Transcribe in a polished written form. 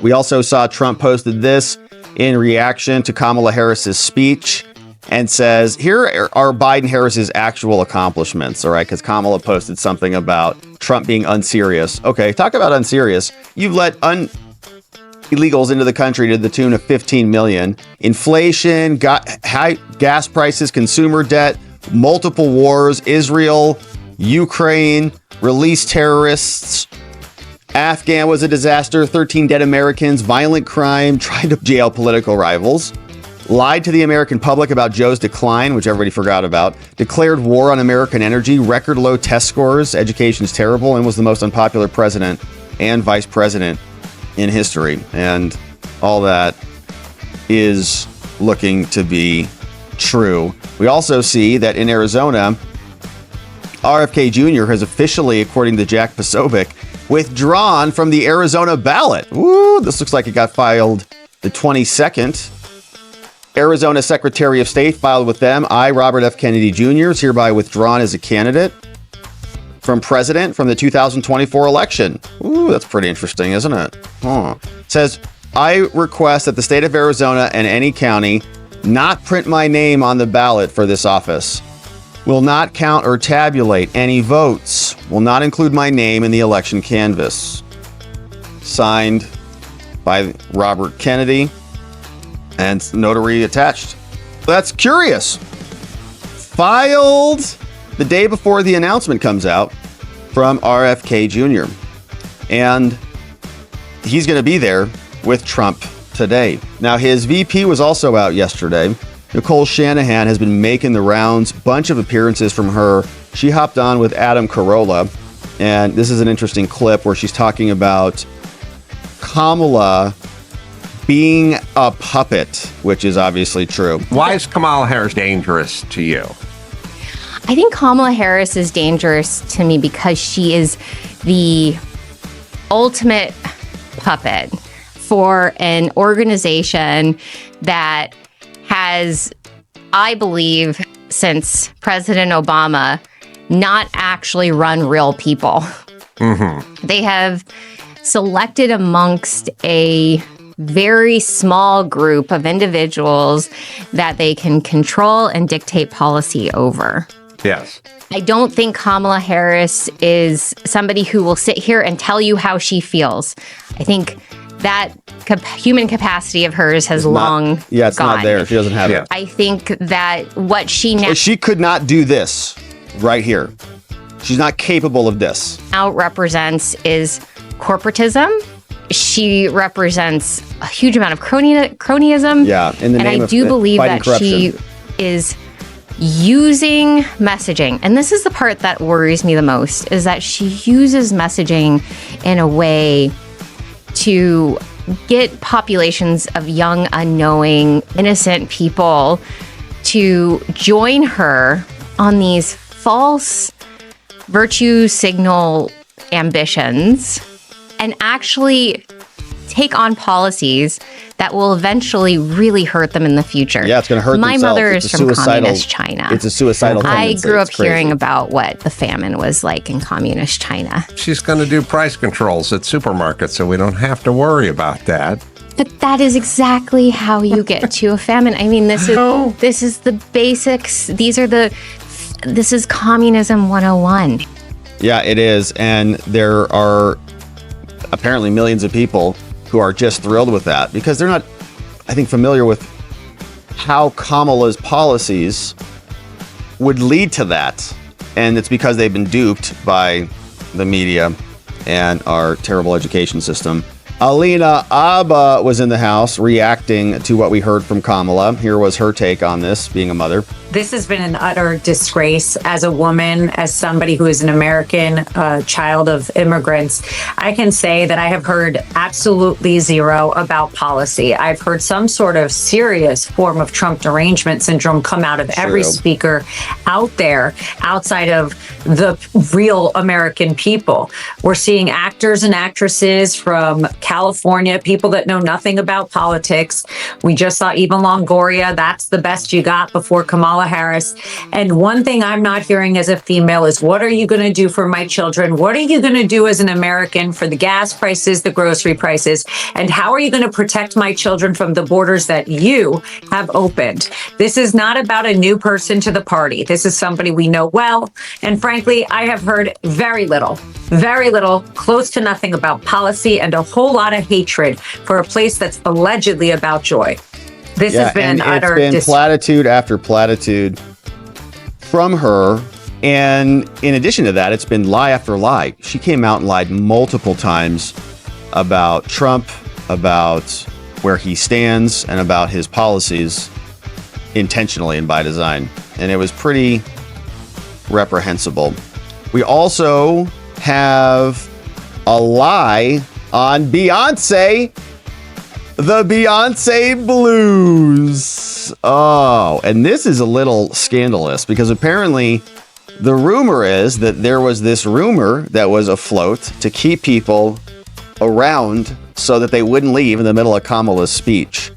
We also saw Trump posted this in reaction to Kamala Harris's speech and says, here are Biden-Harris's actual accomplishments, all right? Because Kamala posted something about Trump being unserious. Okay, talk about unserious. You've let illegals into the country to the tune of 15 million. Inflation, high gas prices, consumer debt, multiple wars, Israel, Ukraine, released terrorists. Afghan was a disaster, 13 dead Americans, violent crime, tried to jail political rivals, lied to the American public about Joe's decline, which everybody forgot about, declared war on American energy, record low test scores, education's terrible, and was the most unpopular president and vice president in history. And all that is looking to be true. We also see that in Arizona, RFK Jr. has officially, according to Jack Posobiec, withdrawn from the Arizona ballot. Ooh, this looks like it got filed the 22nd. Arizona Secretary of State filed with them. I, Robert F. Kennedy Jr., is hereby withdrawn as a candidate from president from the 2024 election. Ooh, that's pretty interesting, isn't it? It says, I request that the state of Arizona and any county not print my name on the ballot for this office. Will not count or tabulate any votes. Will not include my name in the election canvass. Signed by Robert Kennedy and notary attached. That's curious. Filed the day before the announcement comes out from RFK Jr. And he's going to be there with Trump today. Now, his VP was also out yesterday. Nicole Shanahan has been making the rounds, bunch of appearances from her. She hopped on with Adam Carolla, and this is an interesting clip where she's talking about Kamala being a puppet, which is obviously true. Why is Kamala Harris dangerous to you? I think Kamala Harris is dangerous to me because she is the ultimate puppet for an organization that has, I believe, since President Obama, not actually run real people. Mm-hmm. They have selected amongst a very small group of individuals that they can control and dictate policy over. Yes. I don't think Kamala Harris is somebody who will sit here and tell you how she feels. I think that human capacity of hers has long it's gone. not there. She doesn't have it. I think that what she could not do this right here. She's not capable of this. Now represents is corporatism. She represents a huge amount of cronyism. Yeah, in the name and I do believe that corruption. She is using messaging, and this is the part that worries me the most, is that she uses messaging in a way to get populations of young, unknowing, innocent people to join her on these false virtue signal ambitions and actually take on policies that will eventually really hurt them in the future. Yeah, it's going to hurt My themselves. mother is from communist China. It's a suicidal tendency. I grew up hearing about what the famine was like in communist China. She's going to do price controls at supermarkets, so we don't have to worry about that. But that is exactly how you get to a famine. I mean, this is the basics. This is communism 101. Yeah, it is. And there are apparently millions of people who are just thrilled with that because they're not, I think, familiar with how Kamala's policies would lead to that. And it's because they've been duped by the media and our terrible education system. Alina Abba was in the house reacting to what we heard from Kamala. Here was her take on this, being a mother. This has been an utter disgrace as a woman, as somebody who is an American child of immigrants. I can say that I have heard absolutely zero about policy. I've heard some sort of serious form of Trump derangement syndrome come out of every speaker out there, outside of the real American people. We're seeing actors and actresses from California, people that know nothing about politics. We just saw Eva Longoria. That's the best you got before Kamala Kamala Harris. And one thing I'm not hearing as a female is, what are you going to do for my children? What are you going to do as an American for the gas prices, the grocery prices? And how are you going to protect my children from the borders that you have opened? This is not about a new person to the party. This is somebody we know well. And frankly, I have heard very little, close to nothing about policy, and a whole lot of hatred for a place that's allegedly about joy. This has been utter platitude after platitude from her. And in addition to that, it's been lie after lie. She came out and lied multiple times about Trump, about where he stands, and about his policies, intentionally and by design. And it was pretty reprehensible. We also have a lie on Beyonce, the Beyonce blues. Oh, and this is a little scandalous because apparently the rumor is that there was this rumor that was afloat to keep people around so that they wouldn't leave in the middle of Kamala's speech.